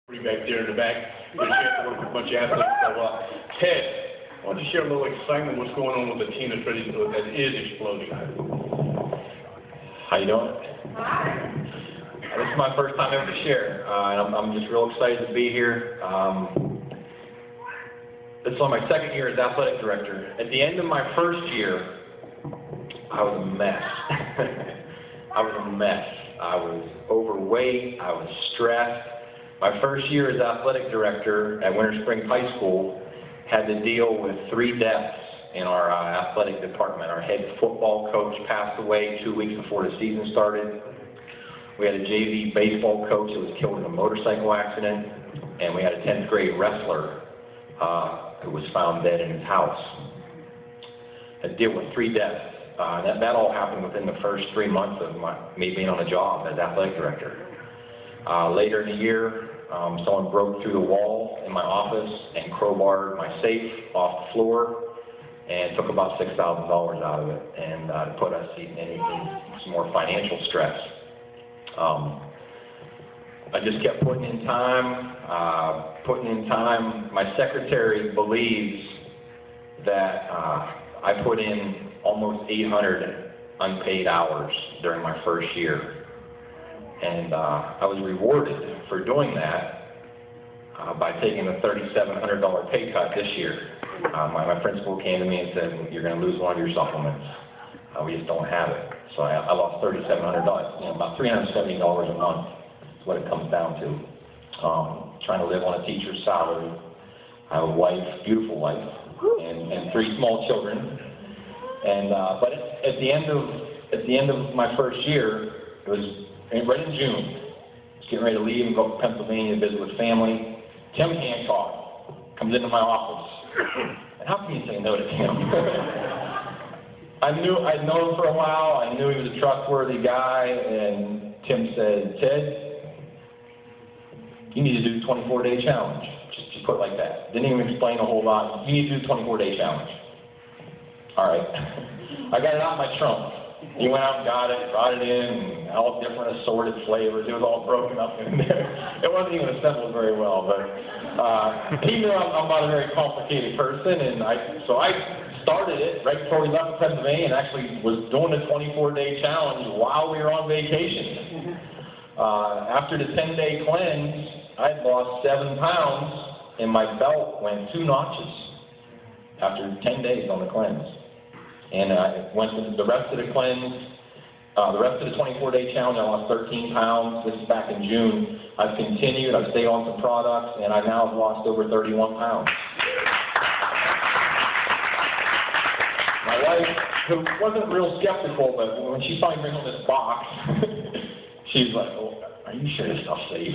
Back there in the back, we share with a bunch of athletes. So, Ted, why don't you share a little excitement? What's going on with the team that's ready to that is exploding? How you doing? Hi. This is my first time ever to share. I'm just real excited to be here. This is my second year as athletic director. At the end of my first year, I was a mess. I was a mess. I was overweight. I was stressed. My first year as athletic director at Winter Spring High School had to deal with 3 deaths in our athletic department. Our head football coach passed away 2 weeks before the season started. We had a JV baseball coach that was killed in a motorcycle accident, and we had a 10th grade wrestler who was found dead in his house. I had to deal with 3 deaths. That all happened within the first 3 months of me being on the job as athletic director. Later in the year, someone broke through the wall in my office and crowbarred my safe off the floor and took about $6,000 out of it and put us in some more financial stress. I just kept putting in time. My secretary believes that I put in almost 800 unpaid hours during my first year. And I was rewarded for doing that by taking a $3,700 pay cut this year. My principal came to me and said, "You're going to lose one of your supplements. We just don't have it." So I lost $3,700, about $370 a month is what it comes down to. Trying to live on a teacher's salary. I have a wife, beautiful wife, and 3 small children. And but at the end of my first year, it was right in June. I was getting ready to leave and go to Pennsylvania to visit with family. Tim Hancock comes into my office. And how can you say no to Tim? I'd known him for a while. I knew he was a trustworthy guy. And Tim said, "Ted, you need to do the 24-day challenge." Just put it like that. Didn't even explain a whole lot. You need to do the 24-day challenge. All right. I got it out of my trunk. He went out and got it, brought it in, all different assorted flavors. It was all broken up in there. It wasn't even assembled very well, but he knew I'm not a very complicated person, and so I started it right before we left Pennsylvania and actually was doing the 24-day challenge while we were on vacation. After the 10-day cleanse, I had lost 7 pounds, and my belt went 2 notches after 10 days on the cleanse. And I went to the rest of the cleanse, the rest of the 24-day challenge. I lost 13 pounds. This is back in June. I've continued. I've stayed on some products, and I now have lost over 31 pounds. My wife, who wasn't real skeptical, but when she saw me bring home this box, she's like, "Oh, are you sure this stuff's safe?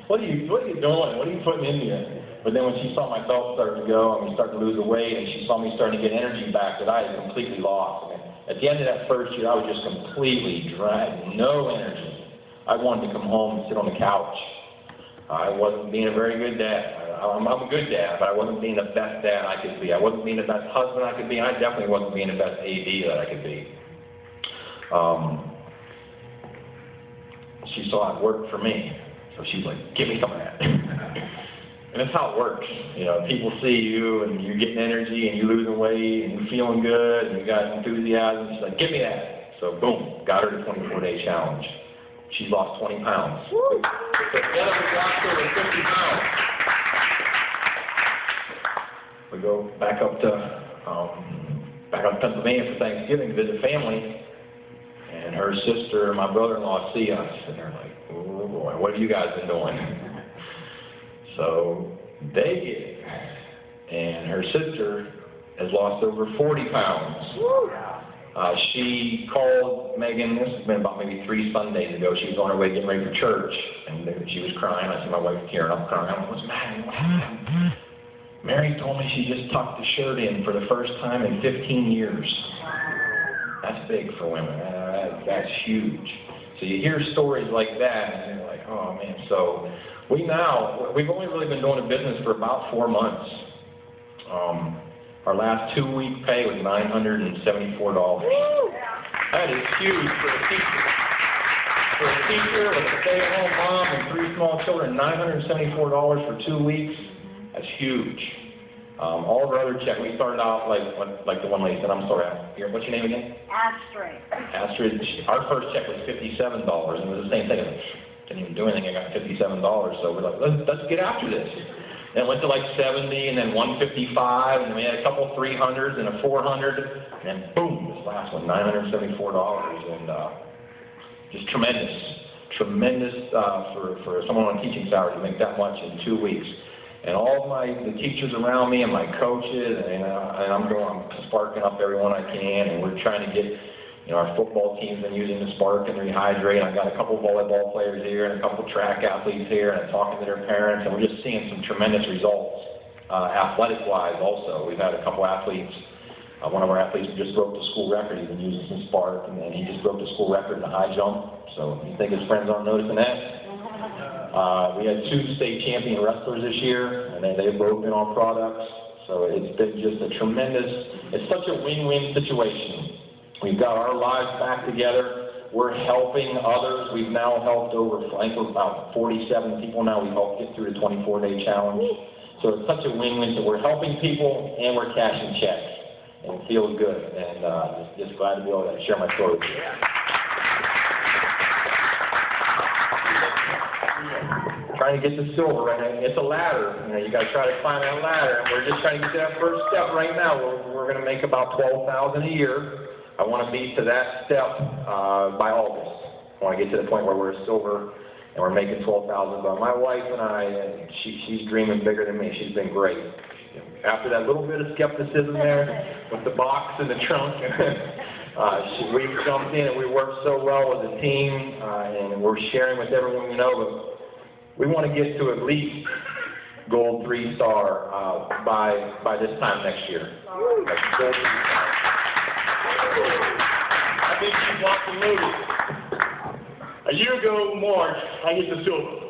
What are you doing? What are you putting in here?" But then when she saw my belt start to go and we started to lose the weight, and she saw me starting to get energy back that I had completely lost. And at the end of that first year, I was just completely drained, no energy. I wanted to come home and sit on the couch. I wasn't being a very good dad. I'm a good dad, but I wasn't being the best dad I could be. I wasn't being the best husband I could be, and I definitely wasn't being the best AD that I could be. She saw it worked for me, so she's like, "Give me some of that." And that's how it works. You know, people see you and you're getting energy and you're losing weight and you're feeling good and you got enthusiasm. She's like, "Give me that." So boom, got her the 24-day challenge. She's lost 20 pounds. So together we lost over 50 pounds. We go back up to Pennsylvania for Thanksgiving to visit family, and her sister and my brother-in-law see us, and they're like, "Oh boy, what have you guys been doing?" So they get it, and her sister has lost over 40 pounds. She called Megan, this has been about maybe 3 Sundays ago. She was on her way getting ready for church, and she was crying. I see my wife tearing up, crying. I'm like, "What's the matter? What happened?" "Mary told me she just tucked the shirt in for the first time in 15 years. That's big for women. That's huge. So you hear stories like that, and you're like, "Oh man." So we've only really been doing the business for about 4 months. Our last 2-week pay was $974. That is huge for a teacher. For a teacher, with a stay-at-home mom and 3 small children, $974 for 2 weeks, that's huge. All of our other checks, we started out like the one lady said, I'm sorry, what's your name again? Astrid. Astrid, our first check was $57, and it was the same thing. Didn't even do anything, I got $57, so we're like, let's get after this. And it went to like 70, and then 155, and then we had a couple 300s and a 400, and then boom, this last one, $974, and just tremendous for someone on teaching salary to make that much in 2 weeks. And all of the teachers around me and my coaches, and I'm sparking up everyone I can, and we're trying to get, our football team's been using the Spark and Rehydrate. I've got a couple volleyball players here and a couple track athletes here, and I'm talking to their parents, and we're just seeing some tremendous results, athletic-wise also. We've had a couple athletes, one of our athletes just broke the school record. He's been using some Spark, and he just broke the school record in the high jump. So you think his friends aren't noticing that? We had 2 state champion wrestlers this year, and they've both been on products. So it's been just a tremendous, it's such a win-win situation. We've got our lives back together. We're helping others. We've now helped over, I think we're about 47 people now. We've helped get through the 24-day challenge. So it's such a win-win. So we're helping people and we're cashing checks. And it feels good. And just glad to be able to share my story with you. Trying to get to silver right now. It's a ladder. You got to try to climb that ladder. And we're just trying to get to that first step right now. We're going to make about $12,000 a year. I want to be to that step by August. I want to get to the point where we're silver and we're making $12,000. But my wife and I, she's dreaming bigger than me. She's been great. After that little bit of skepticism there with the box and the trunk, we jumped in and we worked so well as a team, and we're sharing with everyone we know. But we want to get to at least gold 3-star by this time next year. Gold 3-star. I think she's locked and loaded. A year ago, March, I hit the silver.